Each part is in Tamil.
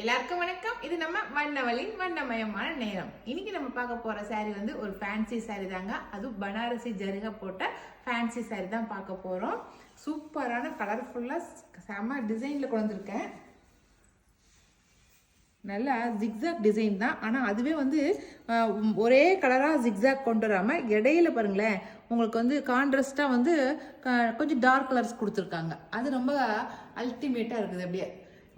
எல்லாருக்கும் வணக்கம். இது நம்ம வண்ணவழி வண்ணமயமான நேரம். இன்னைக்கு நம்ம பார்க்க போற saree வந்து ஒரு ஃபேன்சி saree தாங்க. அது பனாரசி ஜரிகை போட்ட ஃபேன்சி saree தான் பார்க்க போறோம். சூப்பரான கலர்ஃபுல்லா செம டிசைன்ல கொண்டு வந்திருக்கேன். நல்லா ஜிக்ஸாக் டிசைன் தான். ஆனால் அதுவே வந்து ஒரே கலராக ஜிக்ஸாக் கொண்டு வராமல் இடையில பாருங்களேன், உங்களுக்கு வந்து கான்ட்ராஸ்டாக வந்து கொஞ்சம் டார்க் கலர்ஸ் கொடுத்துருக்காங்க. அது ரொம்ப அல்டிமேட்டாக இருக்குது. அப்படியே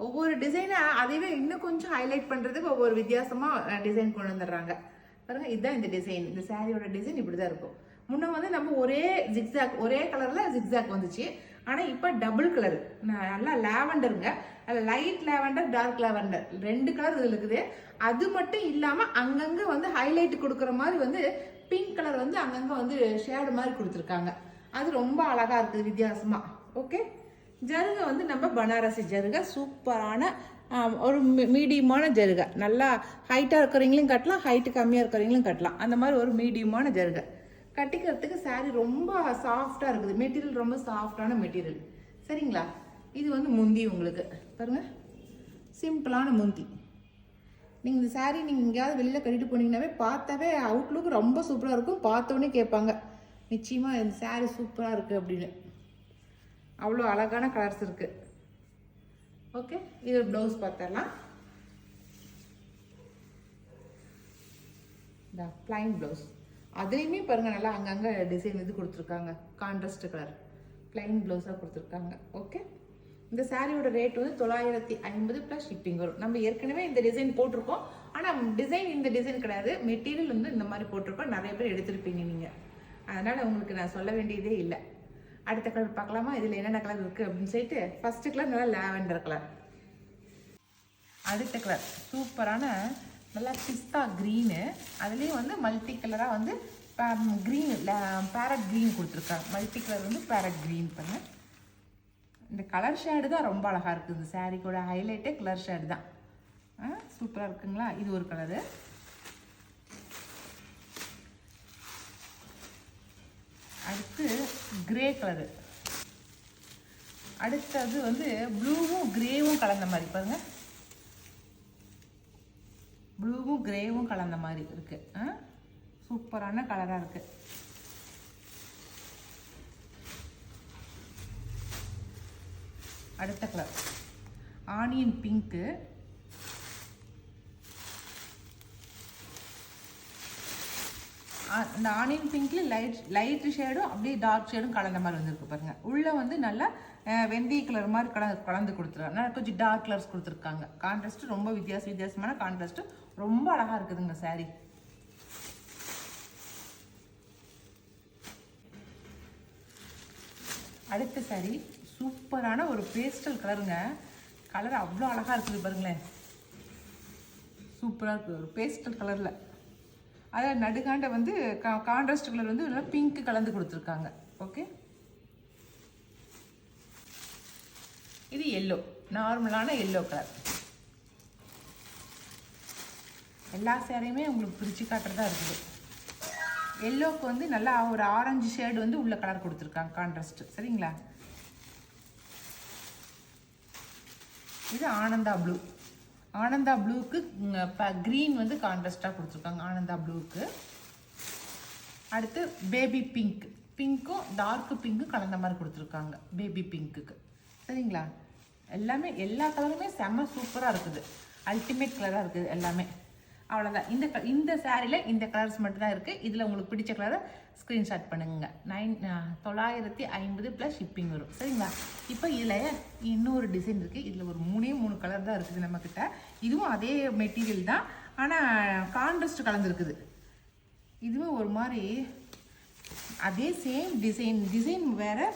ஒவ்வொரு டிசைனை அதைவே இன்னும் கொஞ்சம் ஹைலைட் பண்ணுறதுக்கு ஒவ்வொரு வித்தியாசமாக டிசைன் கொண்டு வந்துடுறாங்க. பாருங்கள், இதுதான் இந்த டிசைன். இந்த சாரியோட டிசைன் இப்படி தான் இருக்கும். முன்ன வந்து நம்ம ஒரே கலரில் ஜிக்ஸாக் வந்துச்சு. ஆனால் இப்போ டபுள் கலர், நல்லா லேவண்டருங்க. அதில் light lavender, dark lavender, 2 colour இதில் இருக்குது. அது மட்டும் இல்லாமல் அங்கங்கே வந்து ஹைலைட் கொடுக்குற மாதிரி வந்து பிங்க் கலர் வந்து அங்கங்கே வந்து ஷேடு மாதிரி கொடுத்துருக்காங்க. அது ரொம்ப அழகாக இருக்குது வித்தியாசமாக. ஓகே, ஜருகை வந்து நம்ம பனாரசி ஜருகை, சூப்பரான ஒரு மீடியமான ஜருகை. நல்லா ஹைட்டாக இருக்கிறவங்களும் கட்டலாம், ஹைட்டு கம்மியாக இருக்கிறவங்களும் கட்டலாம். அந்த மாதிரி ஒரு மீடியமான ஜருகை கட்டிக்கிறதுக்கு சாரீ ரொம்ப சாஃப்டாக இருக்குது. மெட்டீரியல் ரொம்ப சாஃப்டான மெட்டீரியல். சரிங்களா? இது வந்து முந்தி உங்களுக்கு பாருங்க, சிம்பிளான முந்தி. நீங்கள் இந்த சாரீ நீங்கள் எங்கேயாவது வெளியில் கட்டிட்டு போனீங்கன்னாவே பார்த்தாவே அவுட்லுக் ரொம்ப சூப்பராக இருக்கும். பார்த்தோன்னே கேட்பாங்க நிச்சயமாக இந்த சாரீ சூப்பராக இருக்குது அப்படின்னு. அவ்வளோ அழகான கலர்ஸ் இருக்குது. ஓகே, இது ப்ளவுஸ் பார்த்துடலாம். இந்த பிளைன் ப்ளவுஸ், அதுலேயுமே பாருங்கள் நல்லா அங்கங்கே டிசைன் இது கொடுத்துருக்காங்க. கான்ட்ராஸ்ட் கலர் பிளைன் ப்ளவுஸாக கொடுத்துருக்காங்க. ஓகே, இந்த சாரியோட ரேட் வந்து 950 ப்ளஸ் ஷிப்பிங் வரும். நம்ம ஏற்கனவே இந்த டிசைன் போட்டிருக்கோம். ஆனால் டிசைன் இந்த டிசைன் கிடையாது, மெட்டீரியல் வந்து இந்த மாதிரி போட்டிருக்கோம். நிறைய பேர் எடுத்திருப்பீங்க நீங்கள், அதனால் உங்களுக்கு நான் சொல்ல வேண்டியதே இல்லை. அடுத்த கலர் பார்க்கலாமா? இதில் என்னென்ன கலர் இருக்குது அப்படின்னு சொல்லிட்டு. ஃபஸ்ட்டு கலர் நல்லா லேவெண்டர் கலர். அடுத்த கலர் சூப்பரான நல்லா பிஸ்தா க்ரீனு. அதுலேயும் வந்து மல்டி கலராக வந்து க்ரீன், பேரட் க்ரீன் கொடுத்துருக்காங்க. மல்டி கலர் வந்து பேரட் க்ரீன் பண்ணு. இந்த கலர் ஷேடு தான் ரொம்ப அழகாக இருக்குது. இந்த சாரீக்கோட ஹைலைட்டே கலர் ஷேடு தான். சூப்பராக இருக்குங்களா? இது ஒரு கலரு. அடுத்து கிரே கலரு. அடுத்தது வந்து ப்ளூவும் கிரேவும் கலந்த மாதிரி பாருங்க. ப்ளூவும் கிரேவும் கலந்த மாதிரி இருக்கு. சூப்பரான கலரா இருக்கு. அடுத்த கலர் ஆனியன் பிங்க்கு. இந்த ஆனியன் பிங்க்ல லைட் ஷேடும் அப்படியே டார்க் ஷேடும் கலந்த மாதிரி வந்துருக்கு பாருங்க. உள்ள வந்து நல்லா வெந்தய கலர் மாதிரி கலந்து கொடுத்துருக்காங்க. கொஞ்சம் டார்க் கலர்ஸ் கொடுத்துருக்காங்க. கான்ட்ராஸ்ட் ரொம்ப வித்தியாசமான கான்ட்ராஸ்ட், ரொம்ப அழகா இருக்குதுங்க சாரி. அடுத்த சாரி சூப்பரான ஒரு பேஸ்டல் கலருங்க. கலர் அவ்வளோ அழகா இருக்குது பாருங்களேன். சூப்பராக இருக்குது ஒரு பேஸ்டல் கலர்ல. அதில் நடுகாண்ட வந்து கான்ட்ராஸ்ட் கலர் வந்து நல்லா பிங்க் கலந்து கொடுத்துருக்காங்க. ஓகே, இது எல்லோ, நார்மலான எல்லோ கலர். எல்லா சேரையுமே உங்களுக்கு பிரித்து காட்டுறதா இருக்குது. எல்லோக்கு வந்து நல்லா ஒரு ஆரஞ்சு ஷேடு வந்து உள்ள கலர் கொடுத்துருக்காங்க, கான்ட்ராஸ்ட். சரிங்களா? இது ஆனந்தா ப்ளூ. ஆனந்தா ப்ளூக்கு க்ரீன் வந்து கான்ட்ராஸ்டாக கொடுத்துருக்காங்க. ஆனந்தா ப்ளூக்கு அடுத்து பேபி பிங்க். பிங்க்கும் டார்க் பிங்க்கும் கலந்த மாதிரி கொடுத்துருக்காங்க பேபி பிங்க்குக்கு. சரிங்களா? எல்லாமே எல்லா கலருமே செம்ம சூப்பராக இருக்குது. அல்டிமேட் கலராக இருக்குது எல்லாமே. அவ்வளோதான். இந்த சாரியில் இந்த கலர்ஸ் மட்டும்தான் இருக்குது. இதில் உங்களுக்கு பிடிச்ச கலரை ஸ்க்ரீன்ஷாட் பண்ணுங்க. 950 ப்ளஸ் ஷிப்பிங் வரும். சரிங்களா? இப்போ இதில் இன்னொரு டிசைன் இருக்குது. இதில் ஒரு 3 கலர் தான் இருக்குது நம்மக்கிட்ட. இதுவும் அதே மெட்டீரியல் தான், ஆனால் கான்ட்ராஸ்ட் கலந்துருக்குது. இதுவும் ஒரு மாதிரி அதே சேம் டிசைன் வேறு,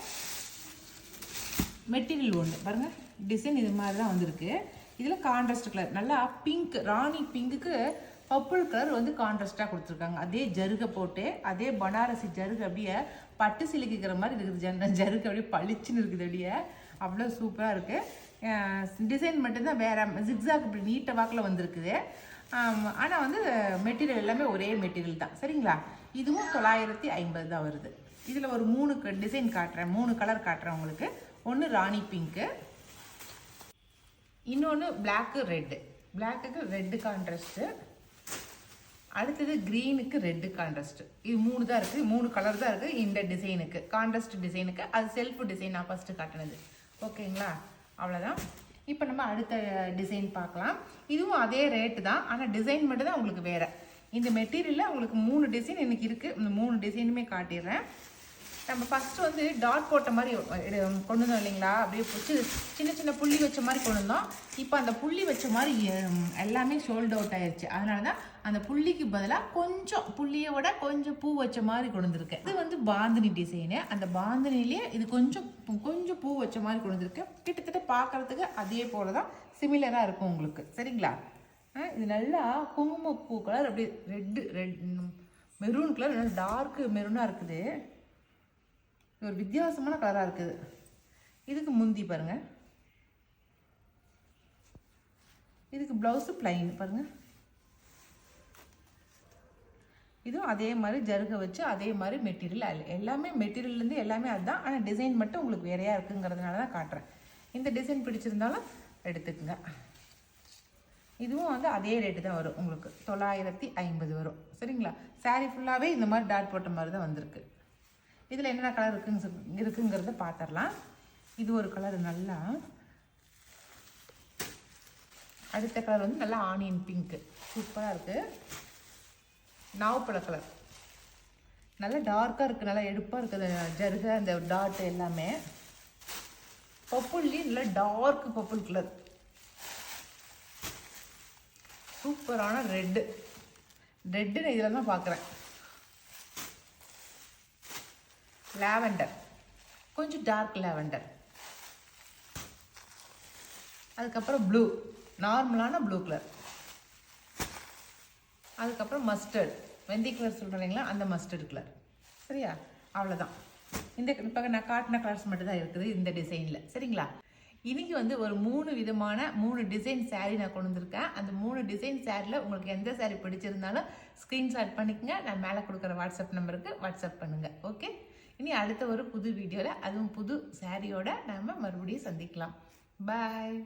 மெட்டீரியல் ஒன்று பாருங்கள். டிசைன் இது மாதிரி தான் வந்திருக்கு. இதில் கான்ட்ராஸ்ட் கலர் நல்லா பிங்க், ராணி பிங்க்குக்கு பர்பிள் கலர் வந்து கான்ட்ராஸ்டாக கொடுத்துருக்காங்க. அதே ஜருகை போட்டு, அதே பனாரசி ஜருகை அப்படியே பட்டு சிலுக்கிக்கிற மாதிரி இருக்குது. ஜருகை அப்படியே பளிச்சுன்னு இருக்குது. அப்படியே அவ்வளோ சூப்பராக இருக்குது. டிசைன் மட்டும்தான் வேறு, ஜிக்ஸாக் இப்படி நீட்ட வாக்கில் வந்திருக்குது. ஆனால் வந்து மெட்டீரியல் எல்லாமே ஒரே மெட்டீரியல் தான். சரிங்களா? இதுவும் 950 தான் வருது. இதில் ஒரு 3 டிசைன் காட்டுறேன், 3 கலர் காட்டுறேன் உங்களுக்கு. ஒன்று ராணி பிங்க்கு, இன்னொன்று பிளாக்கு ரெட்டு. பிளாக்குக்கு ரெட்டு கான்ட்ராஸ்ட்டு, அடுத்தது க்ரீனுக்கு ரெட்டு கான்ட்ராஸ்ட். இது 3 தான் இருக்குது, 3 கலர் தான் இருக்குது இந்த டிசைனுக்கு, கான்ட்ராஸ்ட் டிசைனுக்கு. அது செல்ஃப் டிசைன் நான் ஃபஸ்ட்டு காட்டினது. ஓகேங்களா, அவ்வளோதான். இப்போ நம்ம அடுத்த டிசைன் பார்க்கலாம். இதுவும் அதே ரேட்டு தான், ஆனால் டிசைன் மட்டும் தான் உங்களுக்கு வேறு. இந்த மெட்டீரியலில் உங்களுக்கு 3 டிசைன் எனக்கு இருக்குது. இந்த 3 டிசைனுமே காட்டிடுறேன். நம்ம ஃபஸ்ட்டு வந்து டாட் போட்ட மாதிரி கொண்டு வந்தோம் இல்லைங்களா, அப்படியே பிடிச்சி சின்ன சின்ன புள்ளி வச்ச மாதிரி கொண்டு வந்தோம். இப்போ அந்த புள்ளி வச்ச மாதிரி எல்லாமே ஷோல்ட் அவுட் ஆயிடுச்சு. அதனால தான் அந்த புள்ளிக்கு பதிலாக கொஞ்சம் புள்ளியை விட கொஞ்சம் பூ வச்ச மாதிரி கொண்டு வந்திருக்கேன். இது வந்து பாந்தினி டிசைனு. அந்த பாந்தினிலேயே இது கொஞ்சம் பூ வச்ச மாதிரி கொண்டு வந்திருக்கேன். கிட்டத்தட்ட பார்க்குறதுக்கு அதே போல தான் சிமிலராக இருக்கும் உங்களுக்கு. சரிங்களா, இது நல்லா குங்குமப்பூ கலர், அப்படியே ரெட் மெரூன் கலர், நல்லா டார்க் மெரூனாக இருக்குது. ஒரு வித்தியாசமான கலராக இருக்குது. இதுக்கு முந்தி பாருங்கள், இதுக்கு ப்ளவுஸு பிளைன் பாருங்கள். இதுவும் அதே மாதிரி ஜருகை வச்சு அதே மாதிரி மெட்டீரியல், எல்லாமே மெட்டீரியல்லேருந்து எல்லாமே அதுதான். ஆனால் டிசைன் மட்டும் உங்களுக்கு வேறையாக இருக்குங்கிறதுனால தான் காட்டுறேன். இந்த டிசைன் பிடிச்சிருந்தாலும் எடுத்துக்கோங்க. இதுவும் வந்து அதே ரேட்டு தான் வரும் உங்களுக்கு, 950 வரும். சரிங்களா, சாரீ ஃபுல்லாகவே இந்த மாதிரி டாட் போட்ட மாதிரி தான் வந்திருக்கு. இதில் என்னென்ன கலர் இருக்குங்கிறத பார்த்துடலாம். இது ஒரு கலர், நல்லா அடுத்த கலர் வந்து நல்லா ஆனியன் பிங்க்கு, சூப்பராக இருக்குது. நாவப்பழ கலர், நல்லா டார்க்காக இருக்குது, நல்லா எடுப்பாக இருக்குது ஜருகை, அந்த டாட் எல்லாமே. பப்புள்லேயும் நல்லா டார்க் பப்புள் கலர், சூப்பரான ரெட்டுன்னு இதில் தான் பார்க்குறேன். லாவெண்டர், கொஞ்சம் டார்க் லாவெண்டர். அதுக்கப்புறம் ப்ளூ, நார்மலான ப்ளூ கலர். அதுக்கப்புறம் மஸ்டர்ட், வெந்தய கலர் சொல்கிறீங்களா, அந்த மஸ்டர்ட் கலர். சரியா, அவ்வளோதான். இந்த இப்போ நான் காட்டின கலர்ஸ் மட்டும் தான் இருக்குது இந்த டிசைனில். சரிங்களா, இன்றைக்கி வந்து ஒரு 3 விதமான 3 டிசைன் சாரீ நான் கொண்டு வந்திருக்கேன். அந்த 3 டிசைன் சாரியில் உங்களுக்கு எந்த சாரீ பிடிச்சிருந்தாலும் ஸ்க்ரீன்ஷாட் பண்ணிக்கங்க. நான் மேலே கொடுக்குற வாட்ஸ்அப் நம்பருக்கு வாட்ஸ்அப் பண்ணுங்கள். ஓகே, இனி அடுத்த ஒரு புது வீடியோவில், அதுவும் புது சாரியோட நாம் மறுபடியும் சந்திக்கலாம். பாய்.